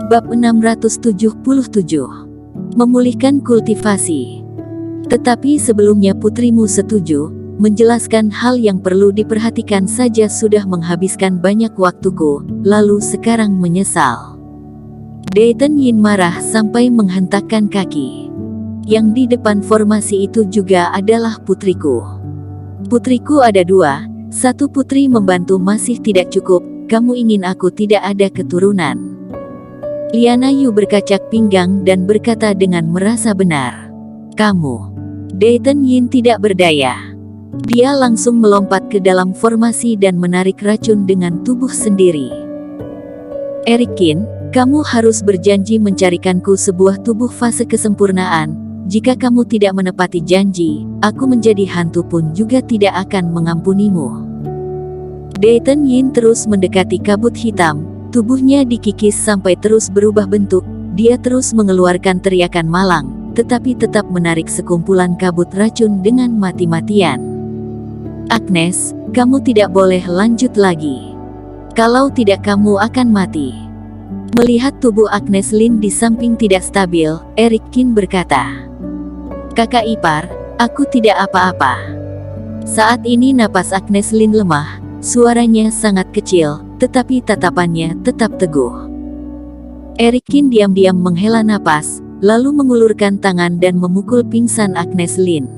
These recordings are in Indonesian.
Bab 677. Memulihkan kultivasi. Tetapi sebelumnya putrimu setuju, menjelaskan hal yang perlu diperhatikan saja sudah menghabiskan banyak waktuku, lalu sekarang menyesal. Dayton Yin marah sampai menghentakkan kaki. Yang di depan formasi itu juga adalah putriku. Putriku ada dua, satu putri membantu masih tidak cukup, kamu ingin aku tidak ada keturunan. Liana Yu berkacak pinggang dan berkata dengan merasa benar. Kamu. Dayton Yin tidak berdaya. Dia langsung melompat ke dalam formasi dan menarik racun dengan tubuh sendiri. Eric Qin, kamu harus berjanji mencarikanku sebuah tubuh fase kesempurnaan. Jika kamu tidak menepati janji, aku menjadi hantu pun juga tidak akan mengampunimu. Dayton Yin terus mendekati kabut hitam. Tubuhnya dikikis sampai terus berubah bentuk. Dia terus mengeluarkan teriakan malang, tetapi tetap menarik sekumpulan kabut racun dengan mati-matian. Agnes, kamu tidak boleh lanjut lagi. Kalau tidak kamu akan mati. Melihat tubuh Agnes Lin di samping tidak stabil, Eric Qin berkata, Kakak ipar, aku tidak apa-apa. Saat ini napas Agnes Lin lemah, suaranya sangat kecil, tetapi tatapannya tetap teguh. Eric Qin diam-diam menghela napas, lalu mengulurkan tangan dan memukul pingsan Agnes Lin.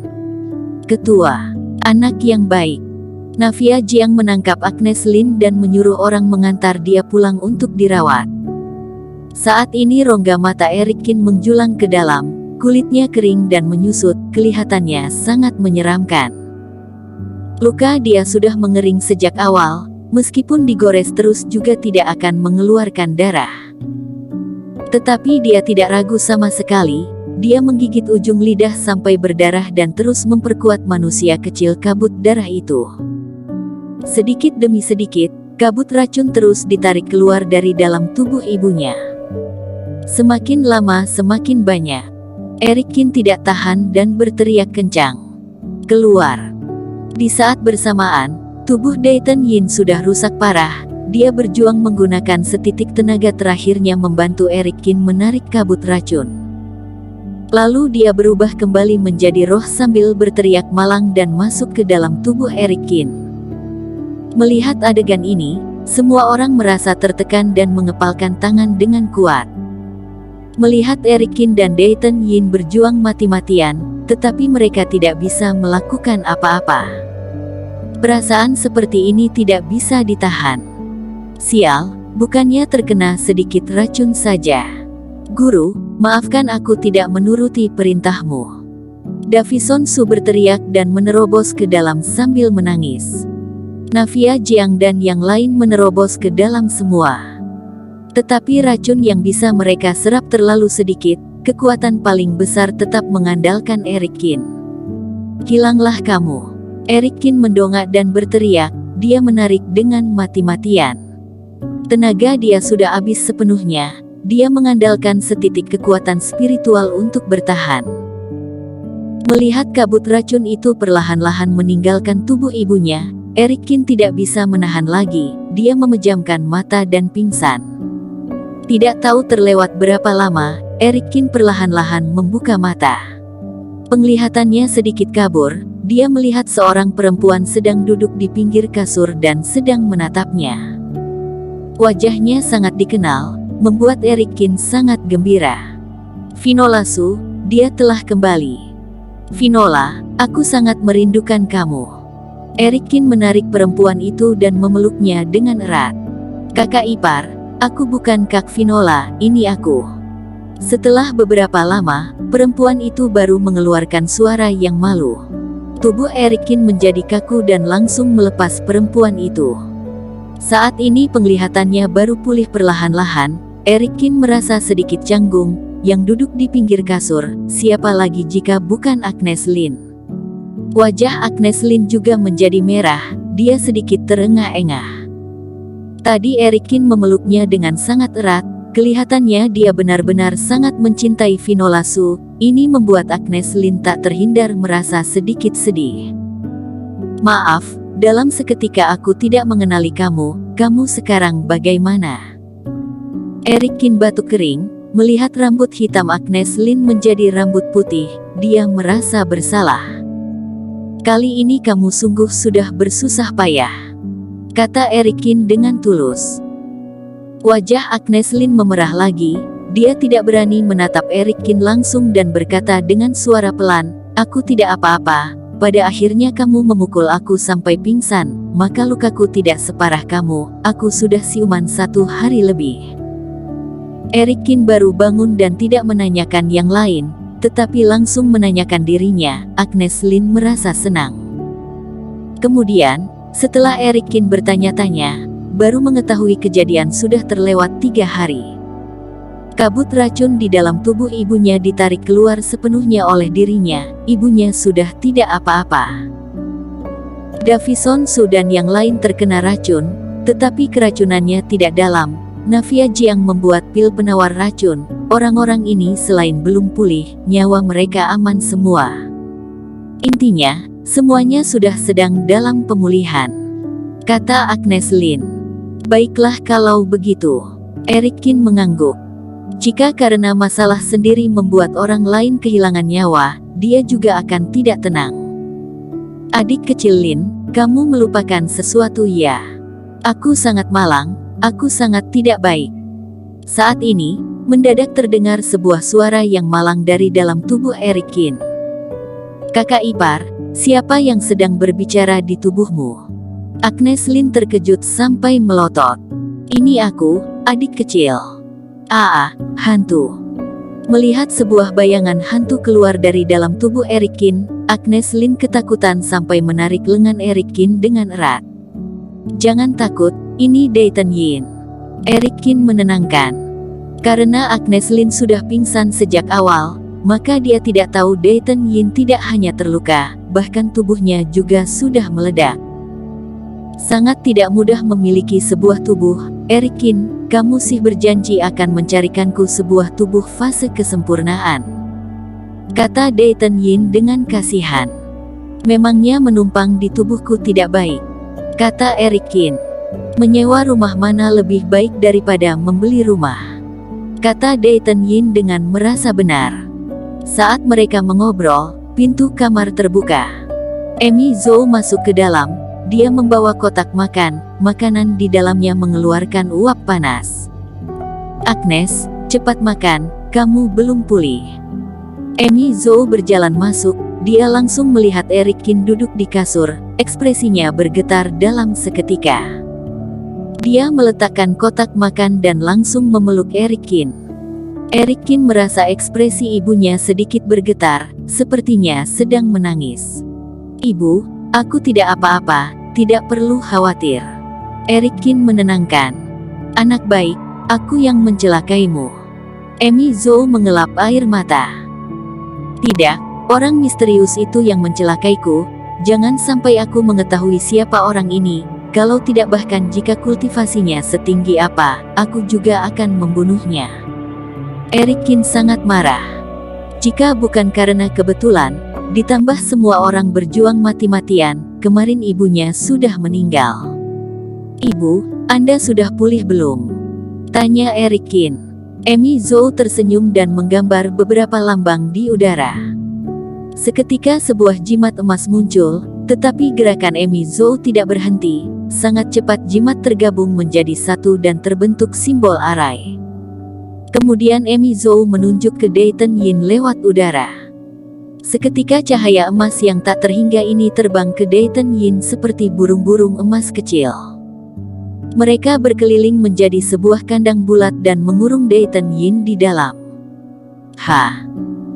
Ketua, anak yang baik. Navia Jiang menangkap Agnes Lin dan menyuruh orang mengantar dia pulang untuk dirawat. Saat ini rongga mata Eric Qin menjulang ke dalam, kulitnya kering dan menyusut, kelihatannya sangat menyeramkan. Luka dia sudah mengering sejak awal, meskipun digores terus juga tidak akan mengeluarkan darah. Tetapi dia tidak ragu sama sekali, dia menggigit ujung lidah sampai berdarah dan terus memperkuat manusia kecil kabut darah itu. Sedikit demi sedikit, kabut racun terus ditarik keluar dari dalam tubuh ibunya. Semakin lama semakin banyak. Eric Qin tidak tahan dan berteriak kencang. Keluar. Di saat bersamaan, tubuh Dayton Yin sudah rusak parah. Dia berjuang menggunakan setitik tenaga terakhirnya membantu Eric Qin menarik kabut racun. Lalu dia berubah kembali menjadi roh sambil berteriak malang dan masuk ke dalam tubuh Eric Qin. Melihat adegan ini, semua orang merasa tertekan dan mengepalkan tangan dengan kuat. Melihat Eric Qin dan Dayton Yin berjuang mati-matian, tetapi mereka tidak bisa melakukan apa-apa. Perasaan seperti ini tidak bisa ditahan. Sial, bukannya terkena sedikit racun saja. Guru, maafkan aku tidak menuruti perintahmu. Davison Su berteriak dan menerobos ke dalam sambil menangis. Navia Jiang dan yang lain menerobos ke dalam semua. Tetapi racun yang bisa mereka serap terlalu sedikit, kekuatan paling besar tetap mengandalkan Eric Qin. Hilanglah kamu. Eric Qin mendongak dan berteriak, dia menarik dengan mati-matian. Tenaga dia sudah habis sepenuhnya, dia mengandalkan setitik kekuatan spiritual untuk bertahan. Melihat kabut racun itu perlahan-lahan meninggalkan tubuh ibunya, Eric Qin tidak bisa menahan lagi, dia memejamkan mata dan pingsan. Tidak tahu terlewat berapa lama, Eric Qin perlahan-lahan membuka mata. Penglihatannya sedikit kabur, dia melihat seorang perempuan sedang duduk di pinggir kasur dan sedang menatapnya. Wajahnya sangat dikenal, membuat Eric Qin sangat gembira. Finola Su, dia telah kembali. Finola, aku sangat merindukan kamu. Eric Qin menarik perempuan itu dan memeluknya dengan erat. Kakak ipar, aku bukan Kak Finola, ini aku. Setelah beberapa lama, perempuan itu baru mengeluarkan suara yang malu. Tubuh Eric Qin menjadi kaku dan langsung melepas perempuan itu. Saat ini penglihatannya baru pulih perlahan-lahan, Eric Qin merasa sedikit canggung, yang duduk di pinggir kasur, siapa lagi jika bukan Agnes Lin. Wajah Agnes Lin juga menjadi merah, dia sedikit terengah-engah. Tadi Eric Qin memeluknya dengan sangat erat, kelihatannya dia benar-benar sangat mencintai Finola Su, ini membuat Agnes Lin tak terhindar merasa sedikit sedih. Maaf, dalam seketika aku tidak mengenali kamu, kamu sekarang bagaimana? Eric Kin batuk kering, melihat rambut hitam Agnes Lin menjadi rambut putih, dia merasa bersalah. Kali ini kamu sungguh sudah bersusah payah, kata Eric Kin dengan tulus. Wajah Agnes Lin memerah lagi, dia tidak berani menatap Eric Kin langsung dan berkata dengan suara pelan, aku tidak apa-apa, pada akhirnya kamu memukul aku sampai pingsan, maka lukaku tidak separah kamu, aku sudah siuman 1 hari lebih. Eric Kin baru bangun dan tidak menanyakan yang lain, tetapi langsung menanyakan dirinya. Agnes Lin merasa senang. Kemudian, setelah Eric Kin bertanya-tanya, baru mengetahui kejadian sudah terlewat 3 hari. Kabut racun di dalam tubuh ibunya ditarik keluar sepenuhnya oleh dirinya, ibunya sudah tidak apa-apa. Davison Su dan yang lain terkena racun, tetapi keracunannya tidak dalam. Navia Jiang membuat pil penawar racun, orang-orang ini selain belum pulih, nyawa mereka aman semua. Intinya, semuanya sudah sedang dalam pemulihan, kata Agnes Lin. Baiklah kalau begitu, Eric Kin mengangguk. Jika karena masalah sendiri membuat orang lain kehilangan nyawa, dia juga akan tidak tenang. Adik kecil Lin, kamu melupakan sesuatu ya? Aku sangat malang. Aku sangat tidak baik. Saat ini, mendadak terdengar sebuah suara yang malang dari dalam tubuh Eric Kin. Kakak ipar, siapa yang sedang berbicara di tubuhmu? Agnes Lin terkejut sampai melotot. Ini aku, adik kecil. Hantu. Melihat sebuah bayangan hantu keluar dari dalam tubuh Eric Kin, Agnes Lin ketakutan sampai menarik lengan Eric Kin dengan erat. Jangan takut, ini Dayton Yin. Eric Kin menenangkan. Karena Agnes Lin sudah pingsan sejak awal, maka dia tidak tahu Dayton Yin tidak hanya terluka, bahkan tubuhnya juga sudah meledak. Sangat tidak mudah memiliki sebuah tubuh. Eric Kin, kamu sih berjanji akan mencarikanku sebuah tubuh fase kesempurnaan, kata Dayton Yin dengan kasihan. Memangnya menumpang di tubuhku tidak baik, kata Eric Kin. Menyewa rumah mana lebih baik daripada membeli rumah, kata Dayton Yin dengan merasa benar. Saat mereka mengobrol, pintu kamar terbuka. Amy Zhou masuk ke dalam, dia membawa kotak makan, makanan di dalamnya mengeluarkan uap panas. Agnes, cepat makan, kamu belum pulih. Amy Zhou berjalan masuk, dia langsung melihat Eric Kin duduk di kasur, ekspresinya bergetar dalam seketika. Dia meletakkan kotak makan dan langsung memeluk Eric Kin. Eric Kin merasa ekspresi ibunya sedikit bergetar, sepertinya sedang menangis. Ibu, aku tidak apa-apa, tidak perlu khawatir. Eric Kin menenangkan. Anak baik, aku yang mencelakaimu. Amy Zhou mengelap air mata. Tidak, orang misterius itu yang mencelakaiku. Jangan sampai aku mengetahui siapa orang ini. Kalau tidak bahkan jika kultivasinya setinggi apa, aku juga akan membunuhnya. Eric Kin sangat marah. Jika bukan karena kebetulan, ditambah semua orang berjuang mati-matian, kemarin ibunya sudah meninggal. Ibu, Anda sudah pulih belum? Tanya Eric Kin. Amy Zhou tersenyum dan menggambar beberapa lambang di udara. Seketika sebuah jimat emas muncul, tetapi gerakan Amy Zhou tidak berhenti. Sangat cepat jimat tergabung menjadi satu dan terbentuk simbol arai. Kemudian Amy Zhou menunjuk ke Dayton Yin lewat udara. Seketika cahaya emas yang tak terhingga ini terbang ke Dayton Yin seperti burung-burung emas kecil. Mereka berkeliling menjadi sebuah kandang bulat dan mengurung Dayton Yin di dalam.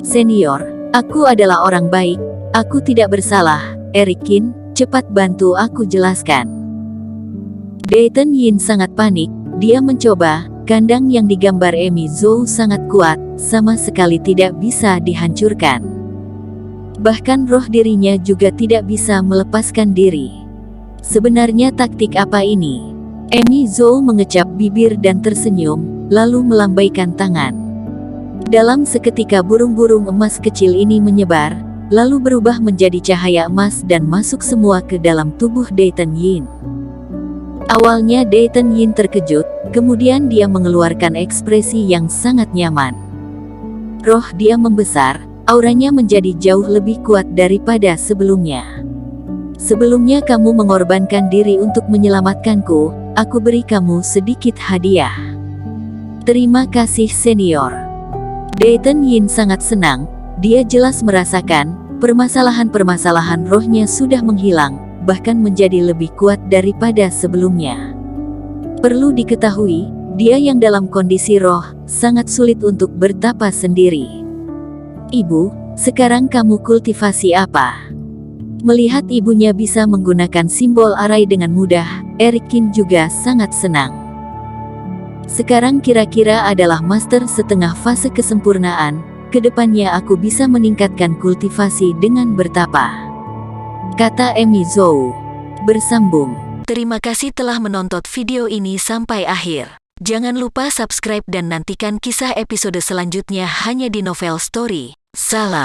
Senior, aku adalah orang baik, aku tidak bersalah. Eric Kin, cepat bantu aku jelaskan. Dayton Yin sangat panik, dia mencoba, kandang yang digambar Amy Zhou sangat kuat, sama sekali tidak bisa dihancurkan. Bahkan roh dirinya juga tidak bisa melepaskan diri. Sebenarnya taktik apa ini? Amy Zhou mengecap bibir dan tersenyum, lalu melambaikan tangan. Dalam seketika burung-burung emas kecil ini menyebar, lalu berubah menjadi cahaya emas dan masuk semua ke dalam tubuh Dayton Yin. Awalnya Dayton Yin terkejut, kemudian dia mengeluarkan ekspresi yang sangat nyaman. Roh dia membesar, auranya menjadi jauh lebih kuat daripada sebelumnya. Sebelumnya kamu mengorbankan diri untuk menyelamatkanku, aku beri kamu sedikit hadiah. Terima kasih senior. Dayton Yin sangat senang, dia jelas merasakan, permasalahan-permasalahan rohnya sudah menghilang, bahkan menjadi lebih kuat daripada sebelumnya. Perlu diketahui, dia yang dalam kondisi roh, sangat sulit untuk bertapa sendiri. Ibu, sekarang kamu kultivasi apa? Melihat ibunya bisa menggunakan simbol arai dengan mudah, Eric Kin juga sangat senang. Sekarang kira-kira adalah master setengah fase kesempurnaan, kedepannya aku bisa meningkatkan kultivasi dengan bertapa, kata Emi Zhou. Bersambung. Terima kasih telah menonton video ini sampai akhir. Jangan lupa subscribe dan nantikan kisah episode selanjutnya hanya di Novel Story. Salam.